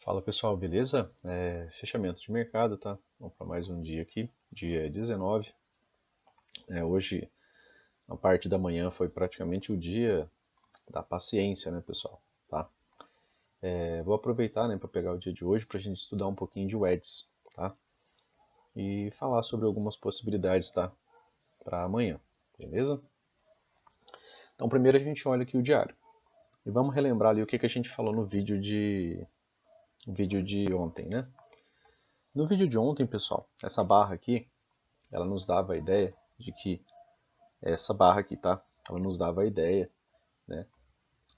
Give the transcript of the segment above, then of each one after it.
Fala pessoal, beleza? Fechamento de mercado, tá? Vamos para mais um dia aqui, dia 19. Hoje, a parte da manhã foi praticamente o dia da paciência, né, pessoal? Tá? Vou aproveitar, né, para pegar o dia de hoje para a gente estudar um pouquinho de WEDs, tá? E falar sobre algumas possibilidades, tá? Para amanhã, beleza? Então, primeiro a gente olha aqui o diário e vamos relembrar ali o que a gente falou no vídeo de ontem, né? No vídeo de ontem, pessoal, essa barra aqui, ela nos dava a ideia de que essa barra aqui, tá? Ela nos dava a ideia, né,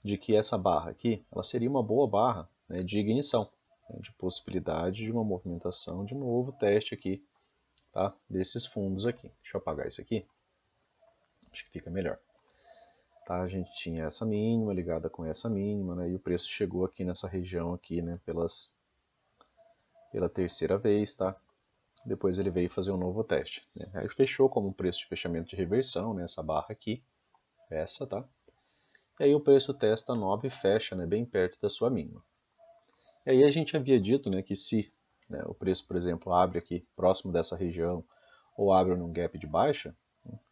de que essa barra aqui, ela seria uma boa barra, né, de ignição, né, de possibilidade de uma movimentação de novo teste aqui, tá? Desses fundos aqui. Deixa eu apagar isso aqui, acho que fica melhor. Tá? A gente tinha essa mínima ligada com essa mínima, né, e o preço chegou aqui nessa região aqui, né, pela terceira vez, tá? Depois ele veio fazer um novo teste, né? Aí fechou como um preço de fechamento de reversão, né, essa barra aqui, essa, tá? E aí o preço testa 9 e fecha, né, bem perto da sua mínima. E aí a gente havia dito, né, que se, né, o preço, por exemplo, abre aqui próximo dessa região ou abre num gap de baixa,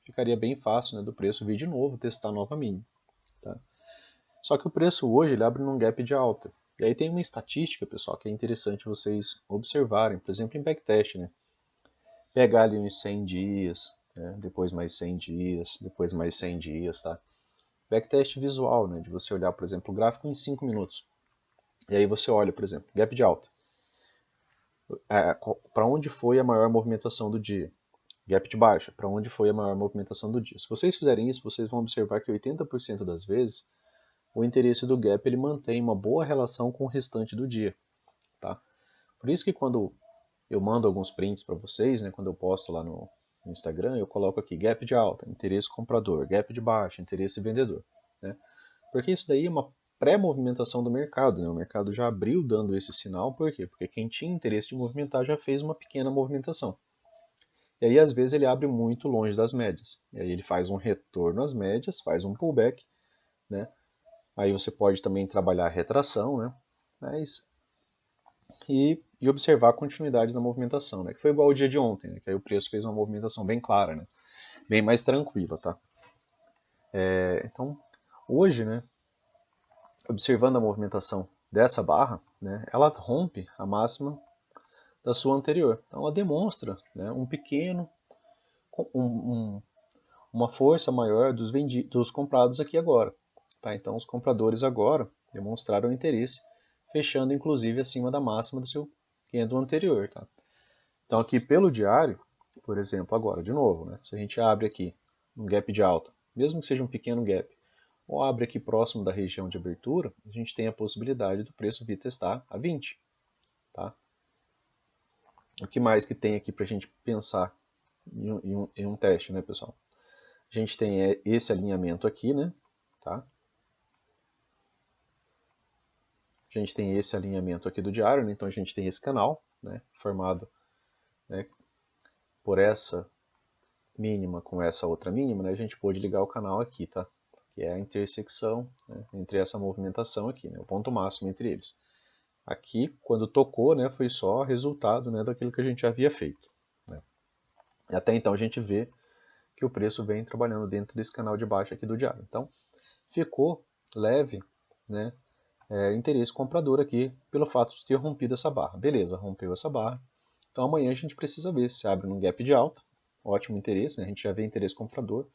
ficaria bem fácil, né, do preço vir de novo testar nova mínima. Tá? Só que o preço hoje ele abre num gap de alta. E aí tem uma estatística, pessoal, que é interessante vocês observarem, por exemplo, em backtest, né? Pegar ali uns 100 dias, né, depois mais 100 dias, depois mais 100 dias, tá? Backtest visual, né, de você olhar, por exemplo, o gráfico em 5 minutos. E aí você olha, por exemplo, gap de alta. Para onde foi a maior movimentação do dia? Gap de baixa, para onde foi a maior movimentação do dia? Se vocês fizerem isso, vocês vão observar que 80% das vezes o interesse do gap ele mantém uma boa relação com o restante do dia. Tá? Por isso que quando eu mando alguns prints para vocês, né, quando eu posto lá no Instagram, eu coloco aqui gap de alta, interesse comprador, gap de baixa, interesse vendedor. Né? Porque isso daí é uma pré-movimentação do mercado, né? O mercado já abriu dando esse sinal, por quê? Porque quem tinha interesse de movimentar já fez uma pequena movimentação. E aí às vezes ele abre muito longe das médias. E aí ele faz um retorno às médias, faz um pullback, né? Aí você pode também trabalhar a retração, né? Mas, e observar a continuidade da movimentação, né? Que foi igual ao dia de ontem, né? Que aí o preço fez uma movimentação bem clara, né? Bem mais tranquila, tá? Então, hoje, né? Observando a movimentação dessa barra, né? Ela rompe a máxima da sua anterior. Então ela demonstra, né, um pequeno, um, um, uma força maior dos comprados aqui agora. Tá? Então os compradores agora demonstraram interesse, fechando inclusive acima da máxima do seu candle anterior. Tá? Então aqui pelo diário, por exemplo, agora de novo, né, se a gente abre aqui um gap de alta, mesmo que seja um pequeno gap, ou abre aqui próximo da região de abertura, a gente tem a possibilidade do preço vir testar a 20. Tá? O que mais que tem aqui para a gente pensar em um teste, né, pessoal? A gente tem esse alinhamento aqui, né? Tá? A gente tem esse alinhamento aqui do diário, né? Então a gente tem esse canal, né, formado, né, por essa mínima com essa outra mínima, né? A gente pode ligar o canal aqui, tá? Que é a intersecção, né, entre essa movimentação aqui, né? O ponto máximo entre eles. Aqui, quando tocou, né, foi só resultado, né, daquilo que a gente havia feito. Né? E até então a gente vê que o preço vem trabalhando dentro desse canal de baixa aqui do diário. Então, ficou leve, né, interesse comprador aqui pelo fato de ter rompido essa barra. Beleza, rompeu essa barra. Então amanhã a gente precisa ver se abre num gap de alta. Ótimo interesse, né? A gente já vê interesse comprador.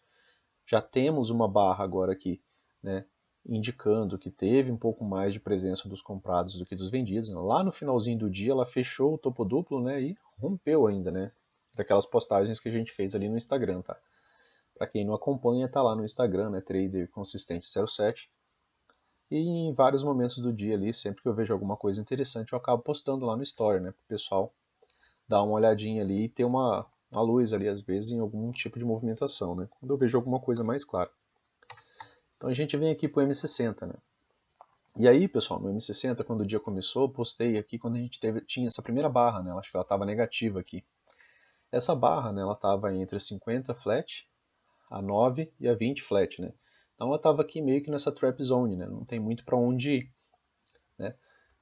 Já temos uma barra agora aqui, né, indicando que teve um pouco mais de presença dos comprados do que dos vendidos. Lá no finalzinho do dia ela fechou o topo duplo, né, e rompeu ainda, né, daquelas postagens que a gente fez ali no Instagram, tá? Para quem não acompanha, tá lá no Instagram, né, Trader Consistente 07. E em vários momentos do dia ali, sempre que eu vejo alguma coisa interessante, eu acabo postando lá no Story, né, para o pessoal dar uma olhadinha ali e ter uma luz ali, às vezes, em algum tipo de movimentação, né, quando eu vejo alguma coisa mais clara. Então a gente vem aqui para o M60, né. E aí, pessoal, no M60, quando o dia começou, eu postei aqui quando a gente tinha essa primeira barra, né, acho que ela estava negativa aqui. Essa barra, né, ela estava entre a 50 flat, a 9 e a 20 flat, né. Então ela estava aqui meio que nessa trap zone, né, não tem muito para onde ir, né.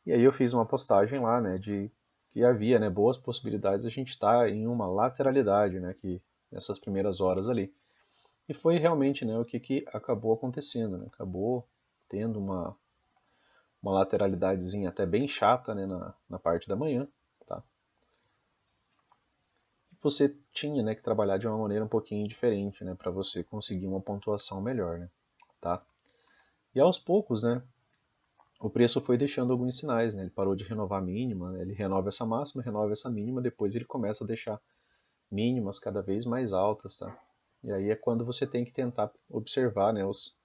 E aí eu fiz uma postagem lá, né, de que havia, né, boas possibilidades de a gente estar em uma lateralidade, né, que nessas primeiras horas ali. E foi realmente, né, o que acabou acontecendo, né? Acabou tendo uma lateralidadezinha até bem chata, né, na parte da manhã, tá? Você tinha, né, que trabalhar de uma maneira um pouquinho diferente, né, para você conseguir uma pontuação melhor, né, tá? E aos poucos, né, o preço foi deixando alguns sinais, né? Ele parou de renovar a mínima, né? Ele renova essa máxima, renova essa mínima, depois ele começa a deixar mínimas cada vez mais altas, tá? E aí é quando você tem que tentar observar, né, os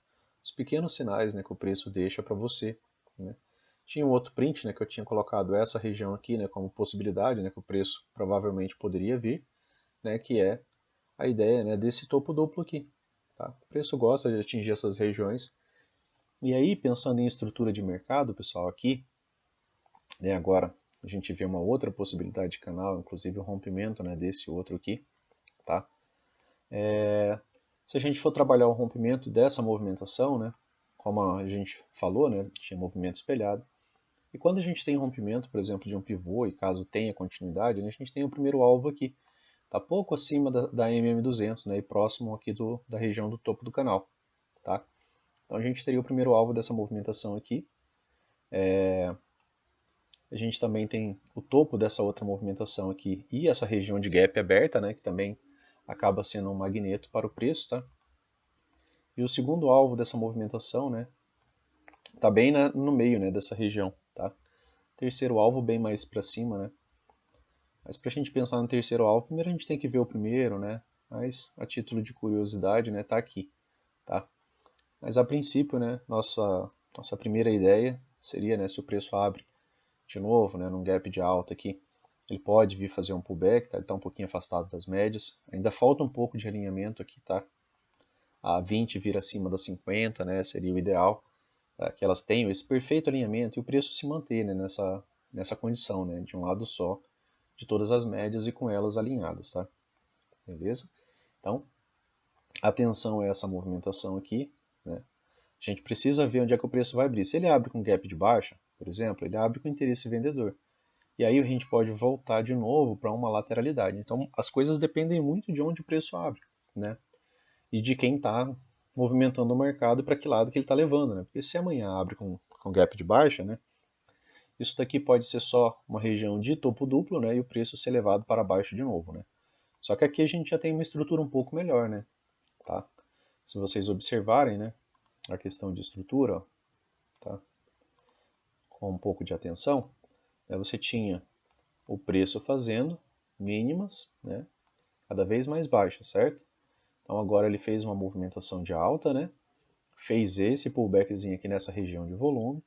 pequenos sinais, né, que o preço deixa para você, né? Tinha um outro print, né, que eu tinha colocado essa região aqui, né, como possibilidade, né, que o preço provavelmente poderia vir, né, que é a ideia, né, desse topo duplo aqui, tá? O preço gosta de atingir essas regiões. E aí, pensando em estrutura de mercado, pessoal, aqui, né, agora a gente vê uma outra possibilidade de canal, inclusive o rompimento, né, desse outro aqui, tá? Se a gente for trabalhar o rompimento dessa movimentação, né, como a gente falou, né, tinha movimento espelhado. E quando a gente tem rompimento, por exemplo, de um pivô, e caso tenha continuidade, né, a gente tem o primeiro alvo aqui. Está pouco acima da MM200, né, e próximo aqui da região do topo do canal. Tá? Então a gente teria o primeiro alvo dessa movimentação aqui. A gente também tem o topo dessa outra movimentação aqui e essa região de gap aberta, né, que também acaba sendo um magneto para o preço. Tá? E o segundo alvo dessa movimentação, né, está bem no meio, né, dessa região. Tá? Terceiro alvo bem mais para cima, né? Mas para a gente pensar no terceiro alvo, primeiro a gente tem que ver o primeiro, né? Mas a título de curiosidade, né, tá aqui, tá? Mas a princípio, né, nossa primeira ideia seria, né, se o preço abre de novo, né, num gap de alta aqui, ele pode vir fazer um pullback, tá? Ele está um pouquinho afastado das médias. Ainda falta um pouco de alinhamento aqui, tá? A 20 vir acima das 50, né, seria o ideal, que elas tenham esse perfeito alinhamento e o preço se manter, né, nessa condição, né, de um lado só, de todas as médias e com elas alinhadas, tá? Beleza? Então, atenção a essa movimentação aqui, né? A gente precisa ver onde é que o preço vai abrir. Se ele abre com gap de baixa, por exemplo, ele abre com interesse vendedor. E aí a gente pode voltar de novo para uma lateralidade. Então, as coisas dependem muito de onde o preço abre, né? E de quem está movimentando o mercado e para que lado que ele está levando, né? Porque se amanhã abre com gap de baixa, né? Isso daqui pode ser só uma região de topo duplo, né? E o preço ser levado para baixo de novo, né? Só que aqui a gente já tem uma estrutura um pouco melhor, né? Tá? Se vocês observarem, né, a questão de estrutura, ó, tá? Com um pouco de atenção, né, você tinha o preço fazendo mínimas, né, cada vez mais baixas, certo? Então agora ele fez uma movimentação de alta, né? Fez esse pullbackzinho aqui nessa região de volume,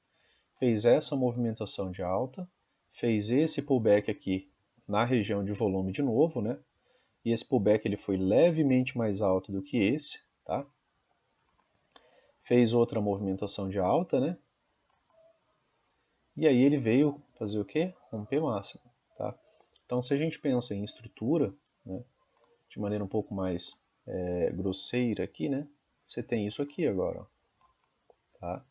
fez essa movimentação de alta, fez esse pullback aqui na região de volume de novo, né? E esse pullback ele foi levemente mais alto do que esse, tá? Fez outra movimentação de alta, né? E aí ele veio fazer o quê? Romper máximo, tá? Então se a gente pensa em estrutura, né, de maneira um pouco mais grosseira aqui, né? Você tem isso aqui agora, tá?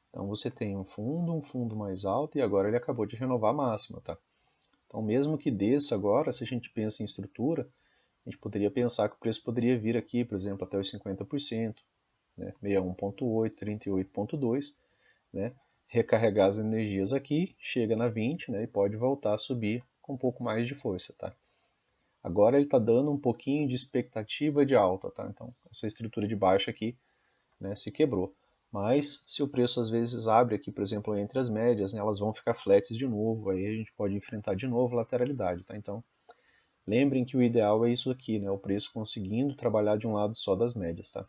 Então você tem um fundo mais alto e agora ele acabou de renovar a máxima, tá? Então mesmo que desça agora, se a gente pensa em estrutura, a gente poderia pensar que o preço poderia vir aqui, por exemplo, até os 50%, né? 61.8, 38.2, né? Recarregar as energias aqui, chega na 20, né? E pode voltar a subir com um pouco mais de força, tá? Agora ele está dando um pouquinho de expectativa de alta, tá? Então essa estrutura de baixa aqui, né, se quebrou. Mas se o preço às vezes abre aqui, por exemplo, entre as médias, né, elas vão ficar flats de novo, aí a gente pode enfrentar de novo lateralidade, tá? Então lembrem que o ideal é isso aqui, né? O preço conseguindo trabalhar de um lado só das médias, tá?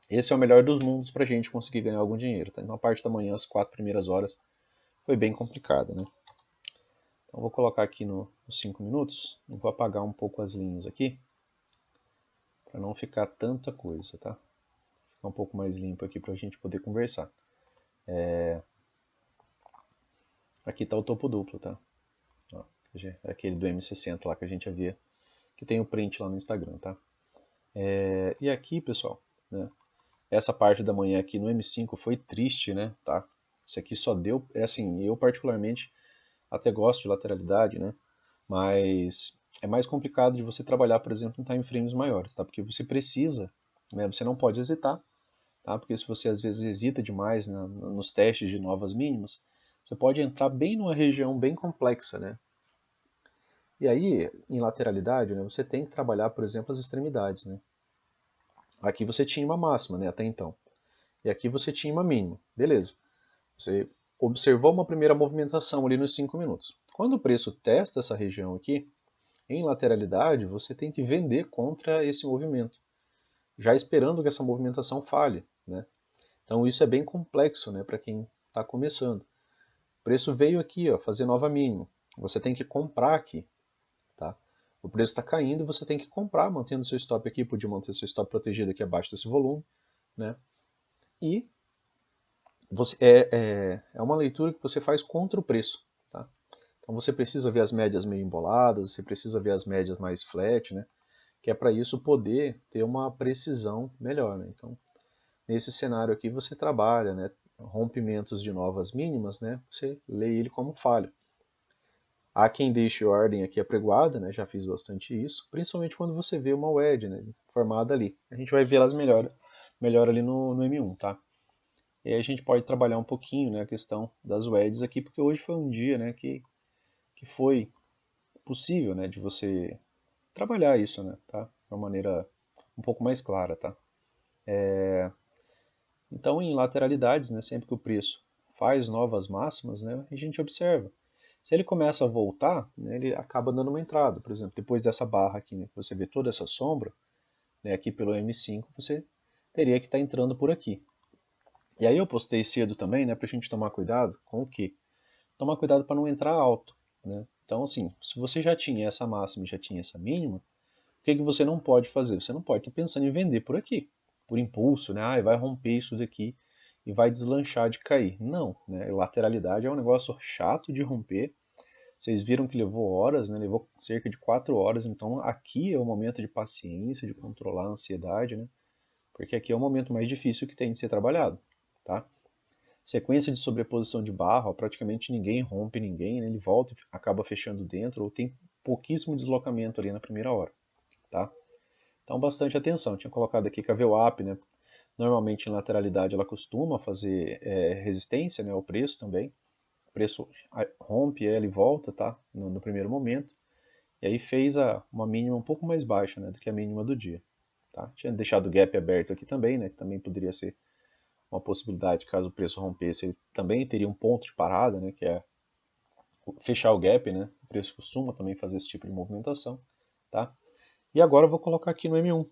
Esse é o melhor dos mundos para a gente conseguir ganhar algum dinheiro, tá? Então a parte da manhã, as 4 primeiras horas, foi bem complicada, né? Então vou colocar aqui nos 5 minutos, e vou apagar um pouco as linhas aqui, para não ficar tanta coisa, tá? Ficar um pouco mais limpo aqui para a gente poder conversar. Aqui está o topo duplo, tá? Ó, aquele do M60 lá que a gente havia, que tem o print lá no Instagram, tá? E aqui, pessoal, né? Essa parte da manhã aqui no M5 foi triste, né? Tá? Isso aqui só deu, é assim, eu particularmente até gosto de lateralidade, né? Mas é mais complicado de você trabalhar, por exemplo, em time frames maiores, tá? Porque você precisa, né? Você não pode hesitar, tá? Porque se você às vezes hesita demais nos testes de novas mínimas, você pode entrar bem numa região bem complexa, né? E aí, em lateralidade, né, você tem que trabalhar, por exemplo, as extremidades, né? Aqui você tinha uma máxima, né, até então. E aqui você tinha uma mínima. Beleza. Você observou uma primeira movimentação ali nos 5 minutos. Quando o preço testa essa região aqui, em lateralidade, você tem que vender contra esse movimento, já esperando que essa movimentação falhe, né? Então isso é bem complexo, né, para quem está começando. O preço veio aqui, ó, fazer nova mínima. Você tem que comprar aqui, tá? O preço está caindo, você tem que comprar, mantendo seu stop aqui, podia manter seu stop protegido aqui abaixo desse volume, né? E é uma leitura que você faz contra o preço, tá? Então você precisa ver as médias meio emboladas, você precisa ver as médias mais flat, né? Que é para isso poder ter uma precisão melhor, né? Então, nesse cenário aqui você trabalha, né? Rompimentos de novas mínimas, né? Você lê ele como falha. Há quem deixe ordem aqui apregoada, né? Já fiz bastante isso, principalmente quando você vê uma wedge, né? Formada ali. A gente vai ver elas melhor ali no M1, tá? E aí a gente pode trabalhar um pouquinho, né, a questão das wedges aqui, porque hoje foi um dia, né, que foi possível, né, de você trabalhar isso, né, tá? De uma maneira um pouco mais clara, tá? Então, em lateralidades, né, sempre que o preço faz novas máximas, né, a gente observa. Se ele começa a voltar, né, ele acaba dando uma entrada. Por exemplo, depois dessa barra aqui, né, que você vê toda essa sombra, né, aqui pelo M5, você teria que estar entrando por aqui. E aí eu postei cedo também, né, para a gente tomar cuidado com o quê? Tomar cuidado para não entrar alto, né? Então, assim, se você já tinha essa máxima e já tinha essa mínima, o que você não pode fazer? Você não pode estar pensando em vender por aqui, por impulso, né? Ah, vai romper isso daqui e vai deslanchar de cair. Não, né? Lateralidade é um negócio chato de romper. Vocês viram que levou horas, né? Levou cerca de 4 horas. Então aqui é o momento de paciência, de controlar a ansiedade, né? Porque aqui é o momento mais difícil que tem de ser trabalhado, tá? Sequência de sobreposição de barra, praticamente ninguém rompe ninguém, né? Ele volta e acaba fechando dentro, ou tem pouquíssimo deslocamento ali na primeira hora, tá? Então bastante atenção. Eu tinha colocado aqui que a VWAP, né? Normalmente em lateralidade ela costuma fazer resistência, né, ao preço também. O preço rompe ela e volta, tá? No primeiro momento. E aí fez uma mínima um pouco mais baixa, né, do que a mínima do dia. Tá? Tinha deixado o gap aberto aqui também, né, que também poderia ser uma possibilidade caso o preço rompesse. Ele também teria um ponto de parada, né, que é fechar o gap, né? O preço costuma também fazer esse tipo de movimentação, tá? E agora eu vou colocar aqui no M1,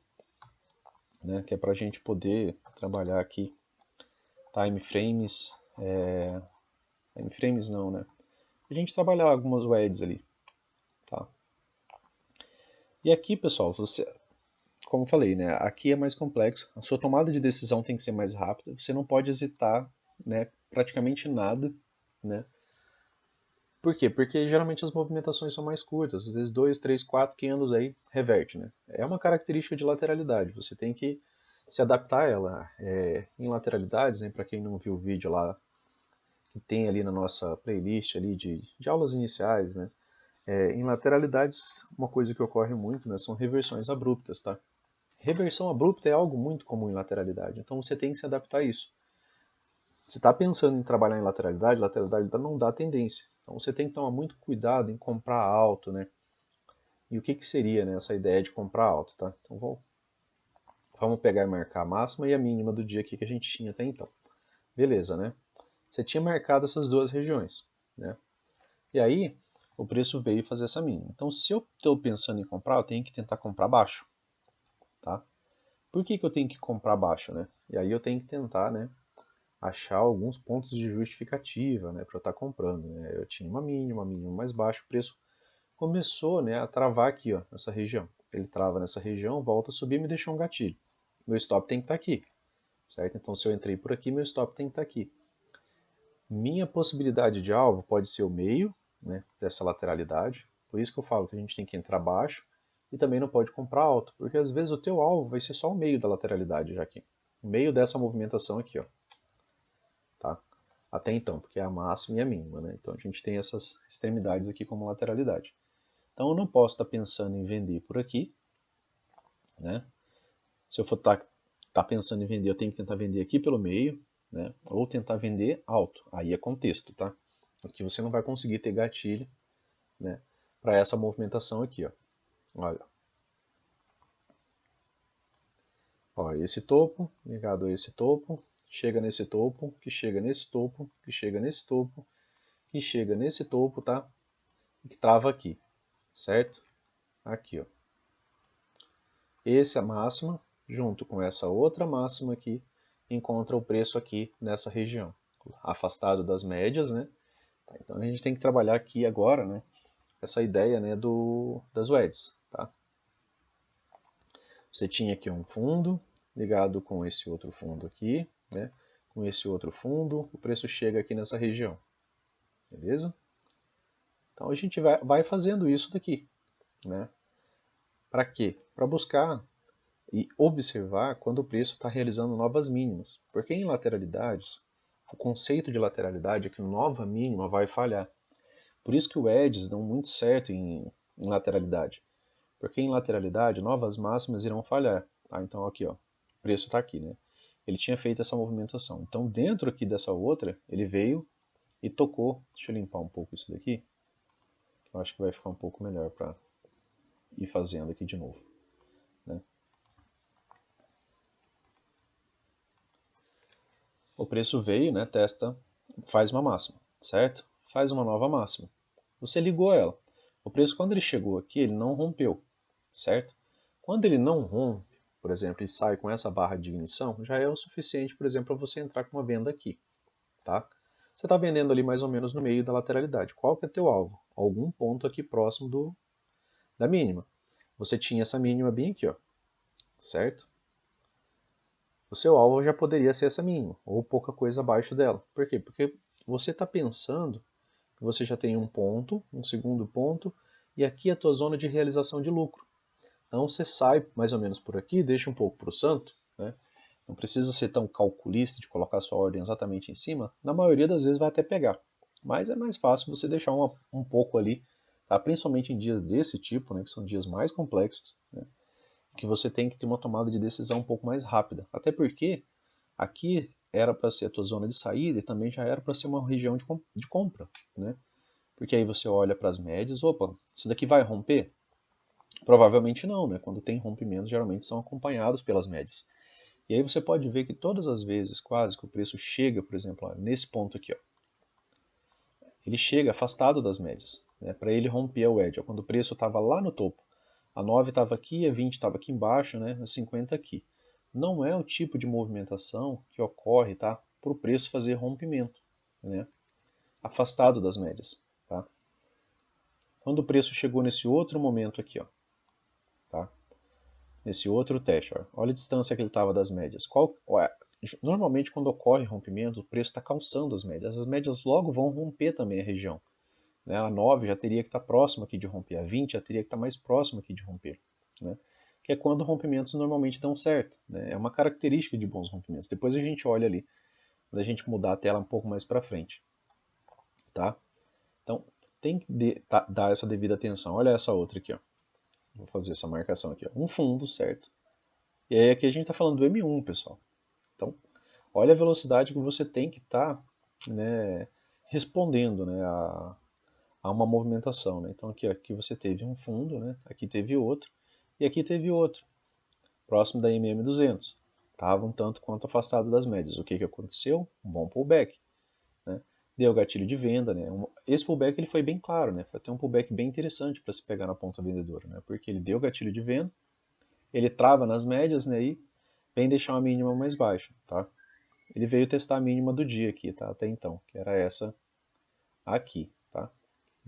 né, que é para a gente poder trabalhar aqui time frames, time frames não, né? A gente trabalhar algumas wedges ali, tá? E aqui, pessoal, você, como eu falei, né, aqui é mais complexo. A sua tomada de decisão tem que ser mais rápida. Você não pode hesitar, né, praticamente nada, né? Por quê? Porque geralmente as movimentações são mais curtas, às vezes 2, 3, 4 candles aí reverte, né? É uma característica de lateralidade, você tem que se adaptar a ela. Em lateralidades, né, para quem não viu o vídeo lá, que tem ali na nossa playlist ali de aulas iniciais, né? Em lateralidades, uma coisa que ocorre muito, né, são reversões abruptas, tá? Reversão abrupta é algo muito comum em lateralidade, então você tem que se adaptar a isso. Se está pensando em trabalhar em lateralidade não dá tendência. Então você tem que tomar muito cuidado em comprar alto, né? E o que seria, né, essa ideia de comprar alto, tá? Então vamos pegar e marcar a máxima e a mínima do dia aqui que a gente tinha até então. Beleza, né? Você tinha marcado essas duas regiões, né? E aí o preço veio fazer essa mínima. Então se eu estou pensando em comprar, eu tenho que tentar comprar baixo, tá? Por que eu tenho que comprar baixo, né? E aí eu tenho que tentar, né, achar alguns pontos de justificativa, né, para eu estar comprando, né? Eu tinha uma mínima mais baixa, o preço começou, né, a travar aqui, ó, nessa região. Ele trava nessa região, volta a subir e me deixou um gatilho. Meu stop tem que estar aqui, certo? Então se eu entrei por aqui, meu stop tem que estar aqui. Minha possibilidade de alvo pode ser o meio, né, dessa lateralidade. Por isso que eu falo que a gente tem que entrar baixo e também não pode comprar alto, porque às vezes o teu alvo vai ser só o meio da lateralidade já aqui. O meio dessa movimentação aqui, ó. Tá? Até então, porque é a máxima e a mínima, né? Então a gente tem essas extremidades aqui como lateralidade. Então eu não posso estar pensando em vender por aqui, né? Se eu for estar pensando em vender, eu tenho que tentar vender aqui pelo meio, né? Ou tentar vender alto. Aí é contexto, tá? Aqui você não vai conseguir ter gatilho, né? Para essa movimentação aqui, ó. Olha. Ó, esse topo ligado a esse topo, chega nesse topo, que chega nesse topo, que chega nesse topo, que chega nesse topo, tá? E que trava aqui, certo? Aqui, ó. Essa máxima, junto com essa outra máxima aqui, encontra o preço aqui nessa região, afastado das médias, né? Então a gente tem que trabalhar aqui agora, né? Essa ideia, né, das wedges, tá? Você tinha aqui um fundo ligado com esse outro fundo aqui, né? Com esse outro fundo, o preço chega aqui nessa região, beleza? Então a gente vai fazendo isso daqui, né? Para quê? Para buscar e observar quando o preço está realizando novas mínimas, porque em lateralidades, o conceito de lateralidade é que nova mínima vai falhar. Por isso que o edges dão muito certo em lateralidade, porque em lateralidade novas máximas irão falhar. Tá? Então aqui, ó, o preço está aqui, né? Ele tinha feito essa movimentação. Então dentro aqui dessa outra, ele veio e tocou. Deixa eu limpar um pouco isso daqui. Eu acho que vai ficar um pouco melhor para ir fazendo aqui de novo. Né? O preço veio, né, testa, faz uma máxima, certo? Faz uma nova máxima. Você ligou ela. O preço, quando ele chegou aqui, ele não rompeu, certo? Quando ele não rompe, por exemplo, e sai com essa barra de ignição, já é o suficiente, por exemplo, para você entrar com uma venda aqui, tá? Você está vendendo ali mais ou menos no meio da lateralidade. Qual que é teu alvo? Algum ponto aqui próximo da mínima. Você tinha essa mínima bem aqui, ó, certo? O seu alvo já poderia ser essa mínima, ou pouca coisa abaixo dela. Por quê? Porque você está pensando que você já tem um ponto, um segundo ponto, e aqui é a tua zona de realização de lucro. Então você sai mais ou menos por aqui, deixa um pouco para o santo, né? Não precisa ser tão calculista de colocar a sua ordem exatamente em cima. Na maioria das vezes vai até pegar. Mas é mais fácil você deixar um pouco ali, tá? Principalmente em dias desse tipo, né, que são dias mais complexos, né, que você tem que ter uma tomada de decisão um pouco mais rápida. Até porque aqui era para ser a tua zona de saída e também já era para ser uma região de compra, né? Porque aí você olha para as médias, opa, isso daqui vai romper? Provavelmente não, né? Quando tem rompimentos, geralmente são acompanhados pelas médias. E aí você pode ver que todas as vezes, quase, que o preço chega, por exemplo, ó, nesse ponto aqui, ó, ele chega afastado das médias, né? Para ele romper a wedge, ó, quando o preço estava lá no topo. A 9 estava aqui, a 20 estava aqui embaixo, né? A 50 aqui. Não é o tipo de movimentação que ocorre, tá? Para o preço fazer rompimento, né? Afastado das médias, tá? Quando o preço chegou nesse outro momento aqui, ó, tá? Nesse outro teste, ó, olha a distância que ele estava das médias. Normalmente, quando ocorre rompimento, o preço está calçando as médias. As médias logo vão romper também a região. Né? A 9 já teria que estar próxima aqui de romper, a 20 já teria que estar mais próxima aqui de romper. Né? Que é quando rompimentos normalmente dão certo. Né? É uma característica de bons rompimentos. Depois a gente olha ali, quando a gente mudar a tela um pouco mais para frente. Tá? Então, tem que dar essa devida atenção. Olha essa outra aqui. Ó. Vou fazer essa marcação aqui. Ó. Um fundo, certo? E aí aqui a gente está falando do M1, pessoal. Então, olha a velocidade que você tem que estar né, respondendo né, a uma movimentação. Né? Então aqui você teve um fundo, né? Aqui teve outro, e aqui teve outro, próximo da MM200. Estava um tanto quanto afastado das médias. O que aconteceu? Um bom pullback. Né? Deu gatilho de venda. Né? Esse pullback ele foi bem claro, né? Foi até um pullback bem interessante para se pegar na ponta vendedora, né? Porque ele deu gatilho de venda, ele trava nas médias né, e vem deixar uma mínima mais baixa. Tá? Ele veio testar a mínima do dia aqui, tá? Até então, que era essa aqui. Tá?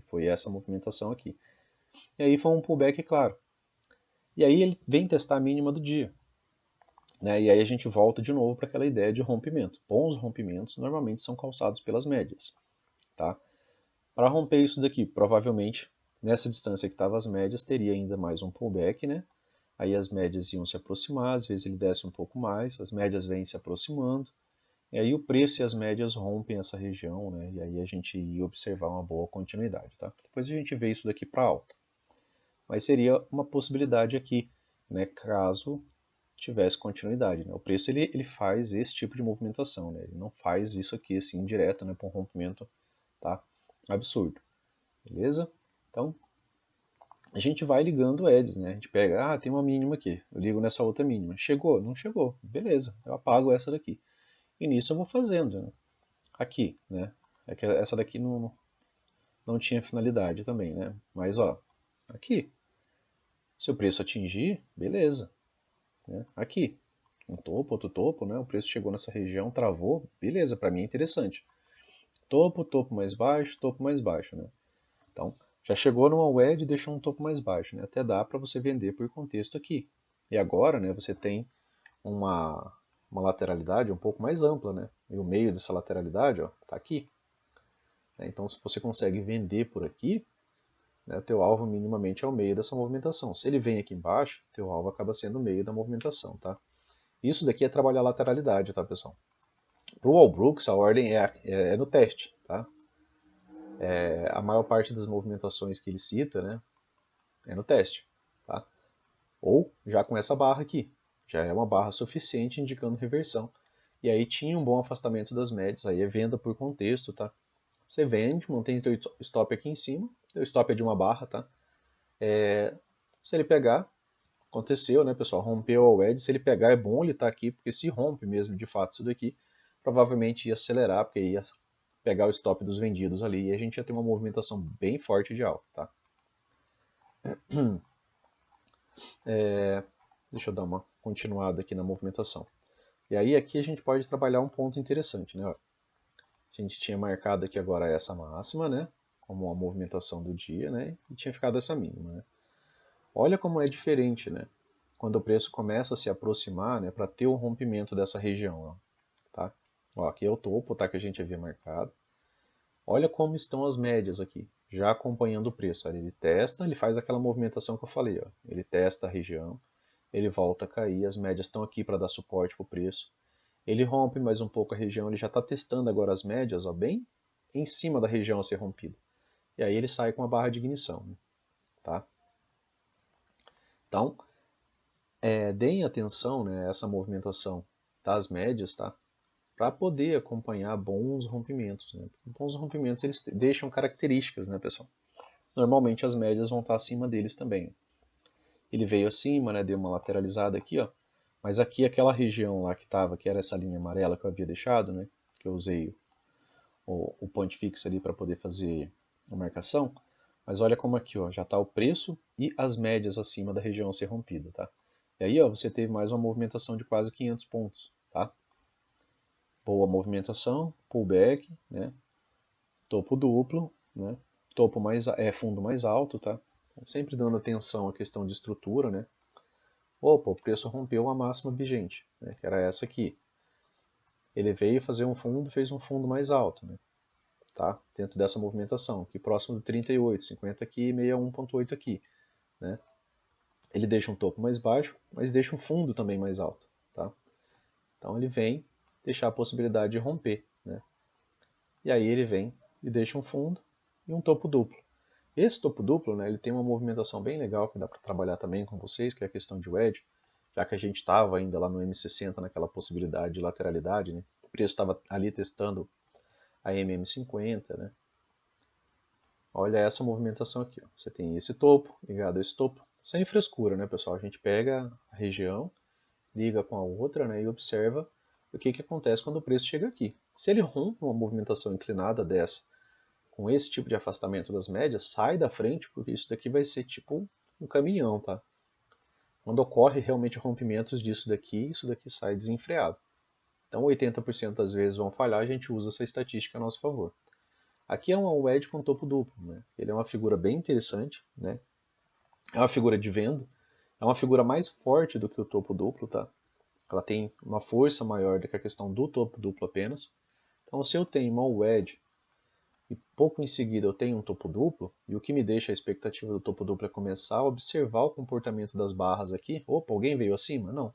Foi essa movimentação aqui. E aí foi um pullback claro. E aí ele vem testar a mínima do dia. Né? E aí a gente volta de novo para aquela ideia de rompimento. Bons rompimentos normalmente são calçados pelas médias. Tá? Para romper isso daqui, provavelmente nessa distância que estavam as médias, teria ainda mais um pullback. Né? Aí as médias iam se aproximar, às vezes ele desce um pouco mais, as médias vêm se aproximando, E aí o preço e as médias rompem essa região, né? E aí a gente ia observar uma boa continuidade, tá? Depois a gente vê isso daqui para alta. Mas seria uma possibilidade aqui, né? Caso tivesse continuidade, né? O preço ele faz esse tipo de movimentação, né? Ele não faz isso aqui assim direto, né? Para um rompimento, tá? Absurdo, beleza? Então a gente vai ligando edges, né? A gente pega, tem uma mínima aqui, eu ligo nessa outra mínima. Chegou? Não chegou. Beleza, eu apago essa daqui. E nisso eu vou fazendo, né? Aqui, né? É que essa daqui não tinha finalidade também, né? Mas, ó, aqui. Se o preço atingir, beleza. Né? Aqui, um topo, outro topo, né? O preço chegou nessa região, travou, beleza, para mim é interessante. Topo, topo mais baixo, né? Então, já chegou numa wedge e deixou um topo mais baixo, né? Até dá para você vender por contexto aqui. E agora, né, você tem uma lateralidade um pouco mais ampla, né? E o meio dessa lateralidade, ó, tá aqui. Então, se você consegue vender por aqui, né, o teu alvo minimamente é o meio dessa movimentação. Se ele vem aqui embaixo, teu alvo acaba sendo o meio da movimentação, tá? Isso daqui é trabalhar lateralidade, tá, pessoal? Para o Walbrooks, a ordem é no teste, tá? A maior parte das movimentações que ele cita, né, é no teste, tá? Ou já com essa barra aqui, já é uma barra suficiente indicando reversão. E aí tinha um bom afastamento das médias, aí é venda por contexto, tá? Você vende, mantém o stop aqui em cima, o stop é de uma barra, tá? Se ele pegar, aconteceu, né, pessoal? Rompeu a wedge, se ele pegar é bom ele estar aqui, porque se rompe mesmo de fato isso daqui, provavelmente ia acelerar, porque ia pegar o stop dos vendidos ali e a gente ia ter uma movimentação bem forte de alta, tá? Deixa eu dar uma continuada aqui na movimentação. E aí aqui a gente pode trabalhar um ponto interessante, né? A gente tinha marcado aqui agora essa máxima, né? Como uma movimentação do dia, né? E tinha ficado essa mínima, né? Olha como é diferente, né? Quando o preço começa a se aproximar, né? Para ter o rompimento dessa região, ó, tá? Ó, aqui é o topo, tá? Que a gente havia marcado. Olha como estão as médias aqui, já acompanhando o preço. Olha, ele testa, ele faz aquela movimentação que eu falei, ó. Ele testa a região, ele volta a cair, as médias estão aqui para dar suporte para o preço. Ele rompe mais um pouco a região, ele já está testando agora as médias, ó, bem em cima da região a ser rompida. E aí ele sai com a barra de ignição, né? Tá? Então, deem atenção, né, a essa movimentação das médias, tá? Para poder acompanhar bons rompimentos, né? Bons rompimentos eles deixam características, né, pessoal? Normalmente as médias vão estar acima deles também. Ele veio acima, né, deu uma lateralizada aqui, ó. Mas aqui aquela região lá que estava, que era essa linha amarela que eu havia deixado, né, que eu usei o point fix ali para poder fazer a marcação. Mas olha como aqui, ó, já está o preço e as médias acima da região a ser rompida, tá? E aí, ó, você teve mais uma movimentação de quase 500 pontos, tá? Boa movimentação, pullback, né? Topo duplo, né? Topo fundo mais alto, tá? Sempre dando atenção à questão de estrutura, né? Opa, o preço rompeu uma máxima vigente, né? Que era essa aqui. Ele veio fazer um fundo, fez um fundo mais alto, né? Tá? Dentro dessa movimentação, aqui próximo do 38, 50 aqui, 61.8 aqui, né? Ele deixa um topo mais baixo, mas deixa um fundo também mais alto, tá? Então ele vem deixar a possibilidade de romper, né? E aí ele vem e deixa um fundo e um topo duplo. Esse topo duplo, né, ele tem uma movimentação bem legal que dá para trabalhar também com vocês, que é a questão de wedge, já que a gente estava ainda lá no M60 naquela possibilidade de lateralidade, né? O preço estava ali testando a MM50, né? Olha essa movimentação aqui, ó. Você tem esse topo ligado a esse topo, sem frescura, né, pessoal? A gente pega a região, liga com a outra, né, e observa o que acontece quando o preço chega aqui. Se ele rompe uma movimentação inclinada dessa, com esse tipo de afastamento das médias, sai da frente, porque isso daqui vai ser tipo um caminhão, tá? Quando ocorre realmente rompimentos disso daqui, isso daqui sai desenfreado. Então 80% das vezes vão falhar, a gente usa essa estatística a nosso favor. Aqui é um wedge com topo duplo, né? Ele é uma figura bem interessante, né? É uma figura de venda, é uma figura mais forte do que o topo duplo, tá? Ela tem uma força maior do que a questão do topo duplo apenas. Então se eu tenho uma wedge e pouco em seguida eu tenho um topo duplo, e o que me deixa a expectativa do topo duplo é começar a observar o comportamento das barras aqui. Opa, alguém veio acima? Não.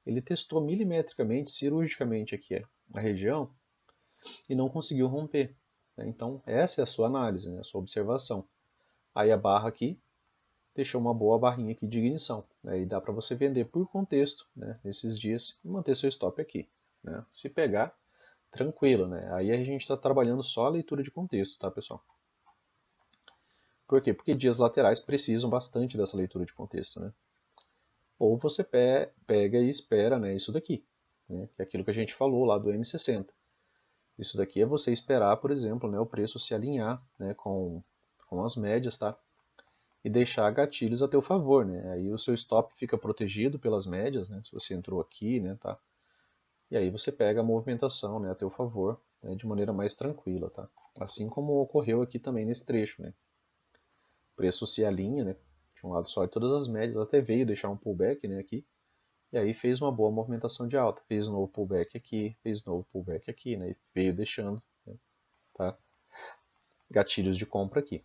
ele testou milimetricamente, cirurgicamente aqui a região e não conseguiu romper. Né? Então, essa é a sua análise, né? A sua observação. Aí a barra aqui deixou uma boa barrinha aqui de ignição. Né? E dá para você vender por contexto, né? Nesses dias e manter seu stop aqui. Né? Se pegar, tranquilo. Né? Aí a gente está trabalhando só a leitura de contexto, tá, pessoal? Por quê? Porque dias laterais precisam bastante dessa leitura de contexto. Né? Ou você pega e espera, né, isso daqui, né, que é aquilo que a gente falou lá do M60. Isso daqui é você esperar, por exemplo, né, o preço se alinhar, né, com as médias, tá? E deixar gatilhos a teu favor, né? Aí o seu stop fica protegido pelas médias, né? Se você entrou aqui, né, tá? E aí você pega a movimentação, né, a teu favor, né, de maneira mais tranquila, tá? Assim como ocorreu aqui também nesse trecho, né? O preço se alinha, né? De um lado só de todas as médias, até veio deixar um pullback, né, aqui. E aí fez uma boa movimentação de alta, fez um novo pullback aqui, fez um novo pullback aqui, né? E veio deixando, né, tá? Gatilhos de compra aqui.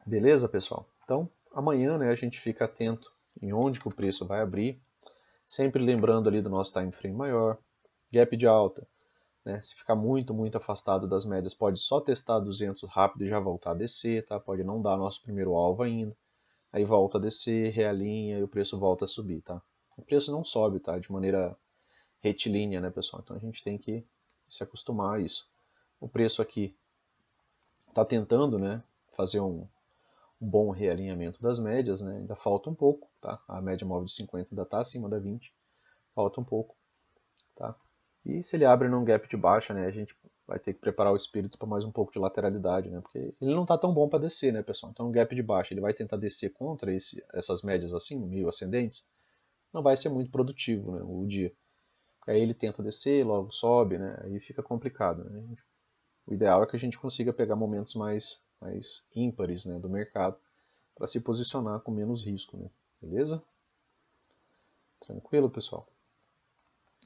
Beleza, pessoal? Então, amanhã, né, a gente fica atento em onde que o preço vai abrir, sempre lembrando ali do nosso time frame maior, gap de alta, né? Se ficar muito afastado das médias, pode só testar 200 rápido e já voltar a descer, tá? Pode não dar nosso primeiro alvo ainda. Aí volta a descer, realinha e o preço volta a subir, tá? O preço não sobe, tá? De maneira retilínea, né, pessoal? Então a gente tem que se acostumar a isso. O preço aqui está tentando, né, fazer um bom realinhamento das médias, né? Ainda falta um pouco, tá? A média móvel de 50 ainda está acima da 20, falta um pouco, tá? E se ele abre num gap de baixa, né, a gente vai ter que preparar o espírito para mais um pouco de lateralidade, né? Porque ele não está tão bom para descer, né, pessoal? Então, um gap de baixa, ele vai tentar descer contra essas médias assim, meio ascendentes, não vai ser muito produtivo, né, o dia. Aí ele tenta descer, logo sobe, né? Aí fica complicado, né? O ideal é que a gente consiga pegar momentos mais ímpares, né, do mercado para se posicionar com menos risco, né? Beleza? Tranquilo, pessoal?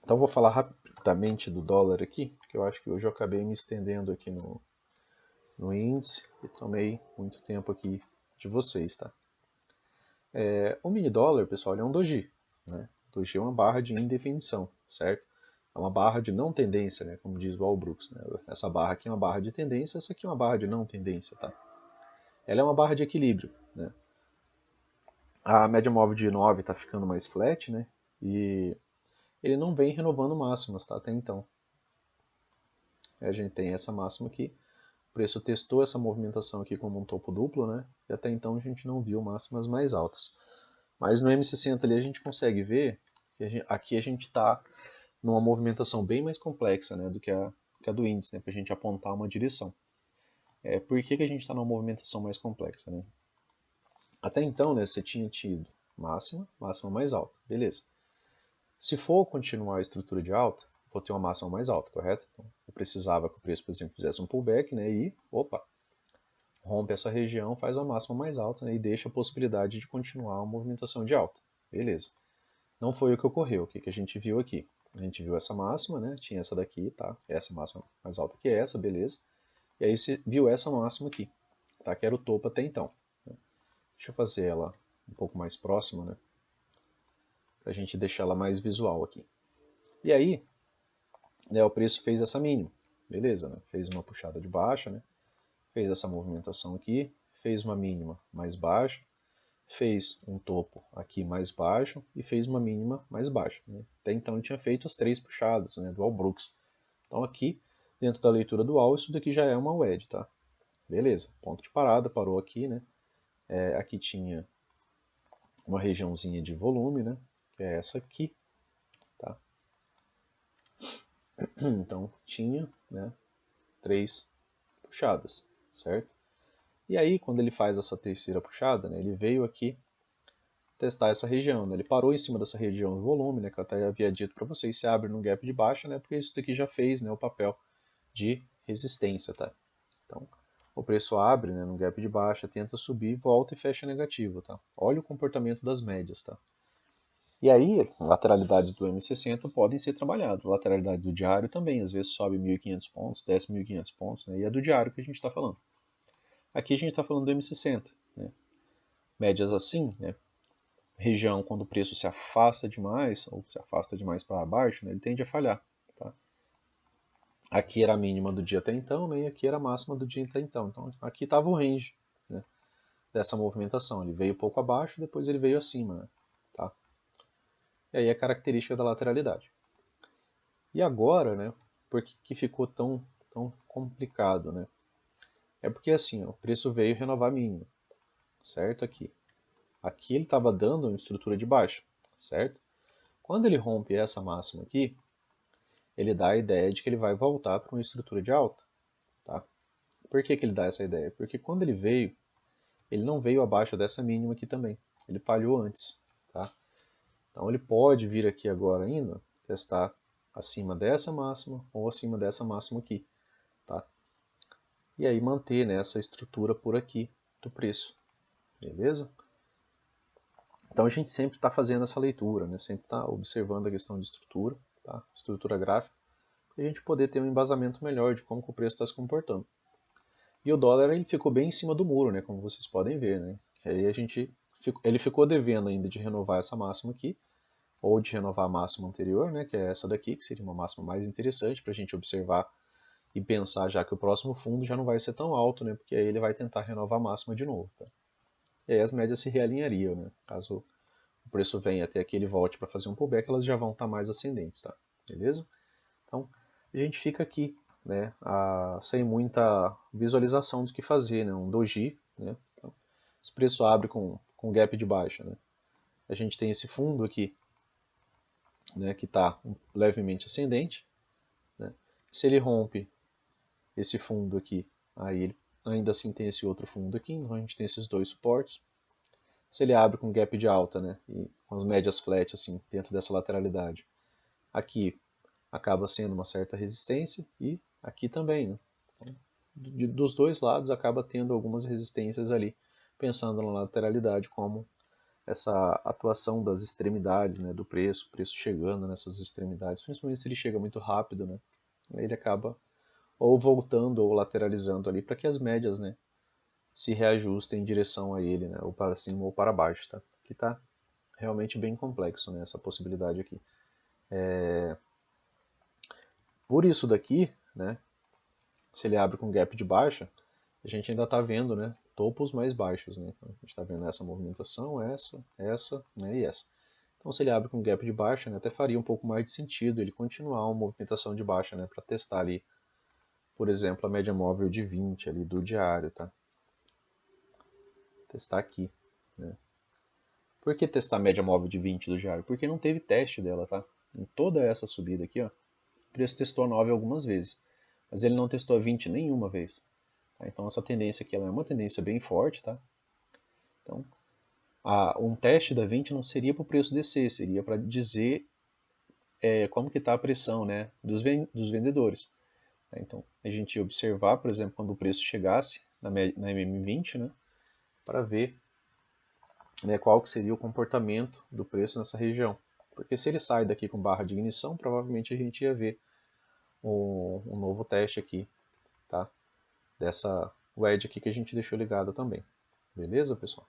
Então vou falar rapidamente do dólar aqui, porque eu acho que hoje eu acabei me estendendo aqui no índice e tomei muito tempo aqui de vocês, tá? O mini dólar, pessoal, é um doji, né? Doji é uma barra de indefinição, certo? É uma barra de não tendência, né? Como diz o Al Brooks, né? Essa barra aqui é uma barra de tendência, essa aqui é uma barra de não tendência, tá? Ela é uma barra de equilíbrio, né? A média móvel de 9 está ficando mais flat, né? E ele não vem renovando máximas, tá? Até então. A gente tem essa máxima aqui. O preço testou essa movimentação aqui como um topo duplo, né? E até então a gente não viu máximas mais altas. Mas no M60 ali a gente consegue ver que aqui a gente está numa movimentação bem mais complexa, né, do que a do índice, né, para a gente apontar uma direção. Por que a gente está numa movimentação mais complexa? Né? Até então, né, você tinha tido máxima mais alta, beleza. Se for continuar a estrutura de alta, vou ter uma máxima mais alta, correto? Então, eu precisava que o preço, por exemplo, fizesse um pullback, né, e, rompe essa região, faz uma máxima mais alta, né, e deixa a possibilidade de continuar uma movimentação de alta. Beleza. Não foi o que ocorreu. O que a gente viu aqui? A gente viu essa máxima, né? Tinha essa daqui, tá? Essa máxima mais alta que essa, beleza. E aí você viu essa máxima aqui, tá? Que era o topo até então. Deixa eu fazer ela um pouco mais próxima, né? Pra gente deixar ela mais visual aqui. E aí, né, o preço fez essa mínima, beleza, né? Fez uma puxada de baixa, né? Fez essa movimentação aqui, fez uma mínima mais baixa, fez um topo aqui mais baixo e fez uma mínima mais baixa. Né? Até então ele tinha feito as 3 puxadas, né, do Al Brooks. Então aqui, dentro da leitura do Al, isso daqui já é uma wedge, tá? Beleza, ponto de parada, parou aqui, né? Aqui tinha uma regiãozinha de volume, né? Que é essa aqui, tá? Então tinha, né, 3 puxadas, certo? E aí, quando ele faz essa terceira puxada, né, ele veio aqui testar essa região. Né? Ele parou em cima dessa região do volume, né, que eu até havia dito para vocês, se abre num gap de baixa, né, porque isso daqui já fez, né, o papel de resistência. Tá? Então, o preço abre, né, num gap de baixa, tenta subir, volta e fecha negativo. Tá? Olha o comportamento das médias. Tá? E aí, lateralidades do M60 podem ser trabalhadas. Lateralidade do diário também, às vezes sobe 1.500 pontos, desce 1.500 pontos, né, e é do diário que a gente está falando. Aqui a gente está falando do M60. Né? Médias assim, né, região, quando o preço se afasta demais, ou se afasta demais para baixo, né, ele tende a falhar. Tá? Aqui era a mínima do dia até então, né, e aqui era a máxima do dia até então. Então aqui estava o range, né, dessa movimentação. Ele veio pouco abaixo, depois ele veio acima. Né, tá? E aí a característica da lateralidade. E agora, né, por que ficou tão complicado? Né? É porque assim, ó, o preço veio renovar a mínima, certo? Aqui ele estava dando uma estrutura de baixa, certo? Quando ele rompe essa máxima aqui, ele dá a ideia de que ele vai voltar para uma estrutura de alta. Tá? Por que ele dá essa ideia? Porque quando ele veio, ele não veio abaixo dessa mínima aqui também. Ele falhou antes. Tá? Então ele pode vir aqui agora ainda, testar acima dessa máxima ou acima dessa máxima aqui. Tá? E aí manter, né, essa estrutura por aqui do preço. Beleza? Então a gente sempre está fazendo essa leitura, né? Sempre está observando a questão de estrutura, tá? Estrutura gráfica, para a gente poder ter um embasamento melhor de como que o preço está se comportando. E o dólar ele ficou bem em cima do muro, né? Como vocês podem ver, né? Aí ele ficou devendo ainda de renovar essa máxima aqui, ou de renovar a máxima anterior, né? Que é essa daqui, que seria uma máxima mais interessante para a gente observar e pensar já que o próximo fundo já não vai ser tão alto, né? Porque aí ele vai tentar renovar a máxima de novo, tá? E aí as médias se realinhariam, né? Caso o preço venha até aqui ele volte para fazer um pullback, elas já vão estar mais ascendentes, tá? Beleza? Então, a gente fica aqui, né, sem muita visualização do que fazer, né? Um doji, né? Então, se o preço abre com gap de baixa, né? A gente tem esse fundo aqui, né, que está levemente ascendente, né? Se ele rompe esse fundo aqui, aí ele ainda assim tem esse outro fundo aqui, então a gente tem esses dois suportes. Se ele abre com gap de alta, né, e com as médias flat assim dentro dessa lateralidade, aqui acaba sendo uma certa resistência e aqui também, né? Então, dos dois lados acaba tendo algumas resistências ali, pensando na lateralidade como essa atuação das extremidades, né, do preço, o preço chegando nessas extremidades, principalmente se ele chega muito rápido, né, ele acaba ou voltando ou lateralizando ali para que as médias, né, se reajustem em direção a ele, né, ou para cima ou para baixo, tá? Que está realmente bem complexo, né, essa possibilidade aqui. Por isso daqui, né, se ele abre com gap de baixa, a gente ainda está vendo, né, topos mais baixos, né? Então, a gente está vendo essa movimentação, essa, né, e essa. Então se ele abre com gap de baixa, né, até faria um pouco mais de sentido ele continuar uma movimentação de baixa, né, para testar ali, por exemplo, a média móvel de 20 ali do diário, tá? Testar aqui, né? Por que testar a média móvel de 20 do diário? Porque não teve teste dela, tá? Em toda essa subida aqui, ó, o preço testou a 9 algumas vezes, mas ele não testou a 20 nenhuma vez. Tá? Então essa tendência aqui ela é uma tendência bem forte, tá? Então, um teste da 20 não seria para o preço descer, seria para dizer como que está a pressão, né, dos vendedores. Tá? Então, a gente ia observar, por exemplo, quando o preço chegasse na MM20, né, para ver, né, qual que seria o comportamento do preço nessa região. Porque se ele sai daqui com barra de ignição, provavelmente a gente ia ver um novo teste aqui, tá? Dessa wedge aqui que a gente deixou ligada também. Beleza, pessoal?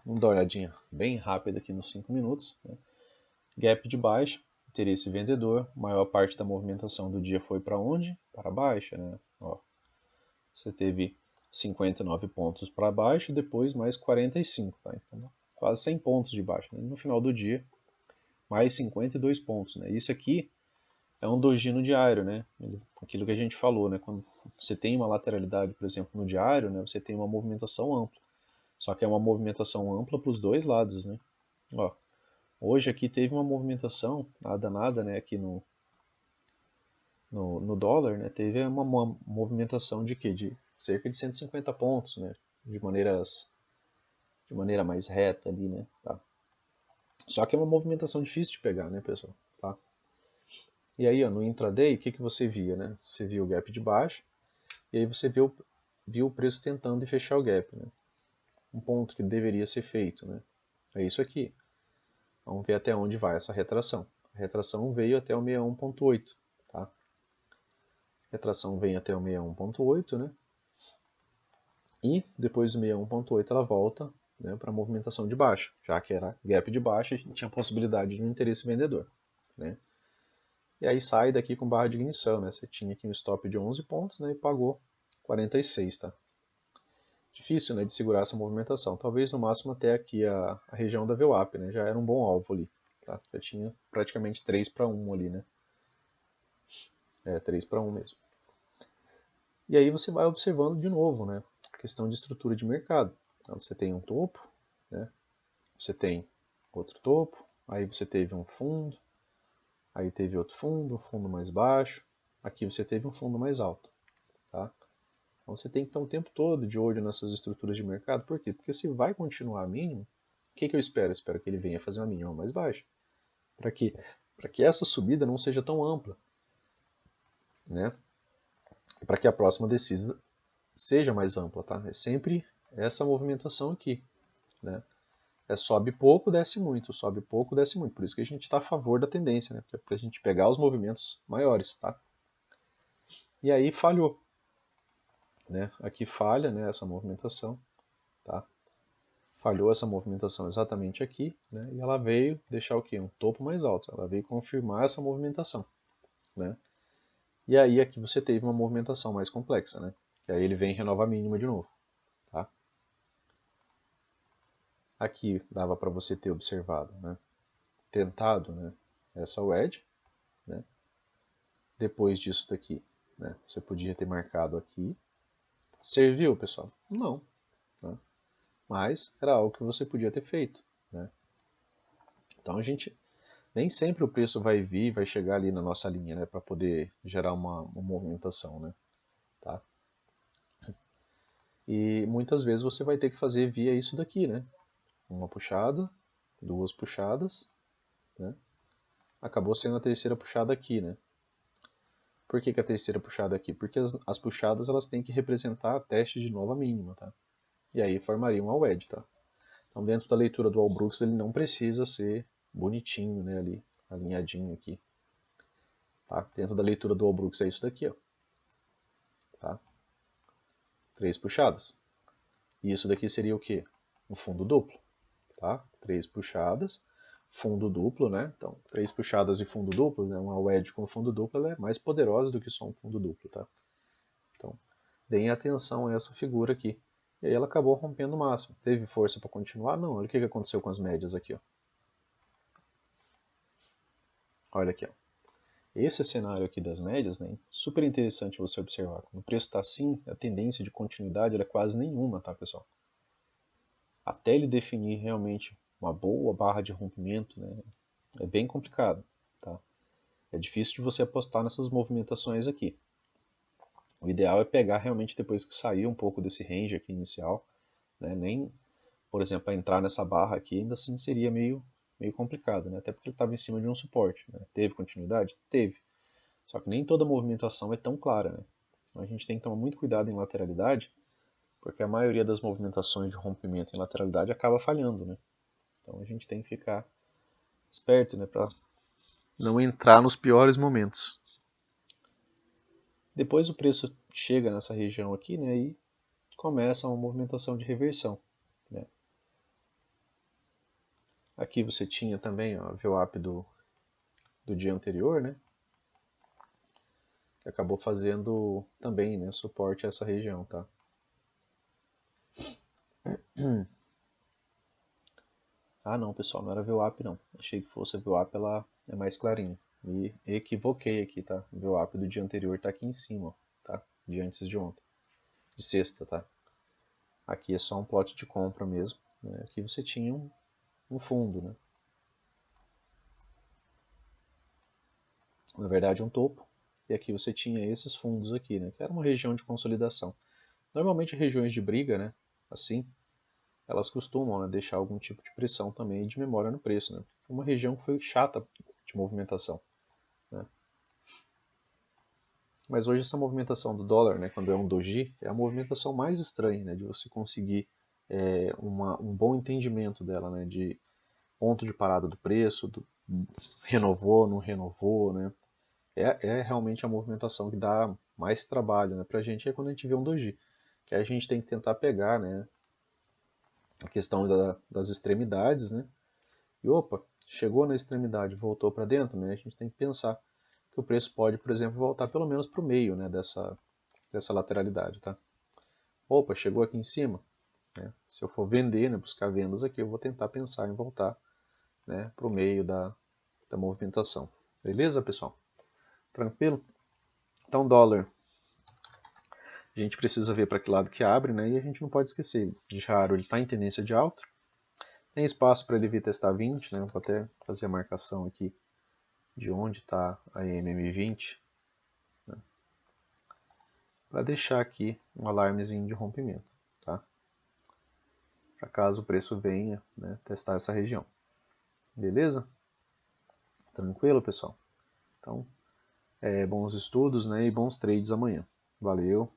Vamos dar uma olhadinha bem rápida aqui nos 5 minutos. Né? Gap de baixa, interesse vendedor, maior parte da movimentação do dia foi para onde? Para baixa, né? Ó, você teve 59 pontos para baixo, depois mais 45, tá? Então, quase 100 pontos de baixa. Né? No final do dia, mais 52 pontos, né? Isso aqui é um dojino diário, né? Aquilo que a gente falou, né? Quando você tem uma lateralidade, por exemplo, no diário, né? Você tem uma movimentação ampla. Só que é uma movimentação ampla para os dois lados, né? Ó, hoje aqui teve uma movimentação, nada, né? Aqui no dólar, né? Teve uma movimentação de quê? De cerca de 150 pontos, né? De maneira mais reta ali, né? Tá? Só que é uma movimentação difícil de pegar, né, pessoal? Tá? E aí, ó, no intraday, o que você via, né? Você via o gap de baixo, e aí você viu o preço tentando fechar o gap, né? Um ponto que deveria ser feito, né? É isso aqui. Vamos ver até onde vai essa retração. A retração veio até o 61.8, tá? A retração vem até o 61.8, né? E depois do 61.8 ela volta né, para movimentação de baixa, já que era gap de baixa, a gente tinha a possibilidade de um interesse vendedor, né? E aí sai daqui com barra de ignição, né? Você tinha aqui um stop de 11 pontos, né, e pagou 46, tá? Difícil, né, de segurar essa movimentação. Talvez no máximo até aqui a região da VWAP, né? Já era um bom alvo ali, tá? Já tinha praticamente 3 para 1 ali, né? 3 para 1 mesmo. E aí você vai observando de novo, né, a questão de estrutura de mercado. Então, você tem um topo, né, você tem outro topo, aí você teve um fundo, aí teve outro fundo, um fundo mais baixo, aqui você teve um fundo mais alto. Tá? Então você tem que estar o tempo todo de olho nessas estruturas de mercado. Por quê? Porque se vai continuar mínimo, o que eu espero? Eu espero que ele venha fazer uma mínima mais baixa. Para quê? Para que essa subida não seja tão ampla. Né? Para que a próxima descida seja mais ampla. Tá? É sempre essa movimentação aqui. Né? Sobe pouco, desce muito, sobe pouco, desce muito. Por isso que a gente está a favor da tendência, né? Para a gente pegar os movimentos maiores. Tá? E aí falhou. Né? Aqui falha, né, essa movimentação. Tá? Falhou essa movimentação exatamente aqui, né? E ela veio deixar o quê? Um topo mais alto. Ela veio confirmar essa movimentação. Né? E aí aqui você teve uma movimentação mais complexa. Né? Que aí ele vem e renova a mínima de novo. Tá? Aqui dava para você ter observado, né? Tentado, né, essa wedge. Né? Depois disso daqui, né, você podia ter marcado aqui. Serviu, pessoal? Não. Né? Mas era algo que você podia ter feito. Né? Então a gente nem sempre o preço vai vir, vai chegar ali na nossa linha, né, para poder gerar uma movimentação, né? Tá? E muitas vezes você vai ter que fazer via isso daqui, né? Uma puxada, duas puxadas, né? Acabou sendo a terceira puxada aqui, né? Por que a terceira puxada aqui? Porque as puxadas elas têm que representar a teste de nova mínima, tá? E aí formaria uma wedge, tá? Então dentro da leitura do Walbrooks ele não precisa ser bonitinho, né, ali, alinhadinho aqui. Tá? Dentro da leitura do Walbrooks é isso daqui, ó. Tá? 3 puxadas. E isso daqui seria o quê? Um fundo duplo. Tá? 3 puxadas, fundo duplo, né? Então, 3 puxadas e fundo duplo, né? Uma wedge com fundo duplo ela é mais poderosa do que só um fundo duplo, tá? Então, deem atenção a essa figura aqui. E aí ela acabou rompendo o máximo. Teve força para continuar? Não. Olha o que aconteceu com as médias aqui, ó. Olha aqui, ó. Esse cenário aqui das médias, né, super interessante você observar. Quando o preço está assim, a tendência de continuidade é quase nenhuma, tá, pessoal? Até ele definir realmente uma boa barra de rompimento, né, é bem complicado. Tá? É difícil de você apostar nessas movimentações aqui. O ideal é pegar realmente depois que sair um pouco desse range aqui inicial. Né, nem, por exemplo, entrar nessa barra aqui ainda assim seria meio complicado, né, até porque ele estava em cima de um suporte. Né? Teve continuidade? Teve. Só que nem toda movimentação é tão clara. Né? Então a gente tem que tomar muito cuidado em lateralidade, porque a maioria das movimentações de rompimento em lateralidade acaba falhando. Né? Então a gente tem que ficar esperto, né, para não entrar nos piores momentos. Depois o preço chega nessa região aqui, né, e começa uma movimentação de reversão. Né. Aqui você tinha também ó, a VWAP do dia anterior, né, que acabou fazendo também, né, suporte a essa região. Tá. Ah não, pessoal, não era VWAP não. Achei que fosse a VWAP, ela é mais clarinha. Me equivoquei aqui, tá? O VWAP do dia anterior tá aqui em cima, ó, tá? De antes de ontem. De sexta, tá? Aqui é só um plot de compra mesmo. Né? Aqui você tinha um fundo, né? Na verdade um topo. E aqui você tinha esses fundos aqui, né? Que era uma região de consolidação. Normalmente regiões de briga, né? Assim, elas costumam, né, deixar algum tipo de pressão também de memória no preço, né? Uma região que foi chata de movimentação. Né? Mas hoje essa movimentação do dólar, né, quando é um doji, é a movimentação mais estranha, né, de você conseguir um bom entendimento dela, né, de ponto de parada do preço, renovou, não renovou, né, é realmente a movimentação que dá mais trabalho, né, para a gente é quando a gente vê um doji, que aí a gente tem que tentar pegar, né, a questão das extremidades, né? E opa, chegou na extremidade, voltou para dentro, né? A gente tem que pensar que o preço pode, por exemplo, voltar pelo menos para o meio, né, dessa lateralidade, tá? Opa, chegou aqui em cima, né? Se eu for vender, né, buscar vendas aqui, eu vou tentar pensar em voltar, né, para o meio da movimentação. Beleza, pessoal? Tranquilo? Então, dólar, a gente precisa ver para que lado que abre, né? E a gente não pode esquecer, de raro ele está em tendência de alta, tem espaço para ele vir testar 20, né? Vou até fazer a marcação aqui de onde está a MM20, né? Para deixar aqui um alarmezinho de rompimento, tá? Para caso o preço venha, né, testar essa região. Beleza? Tranquilo, pessoal? Então, bons estudos, né, e bons trades amanhã. Valeu!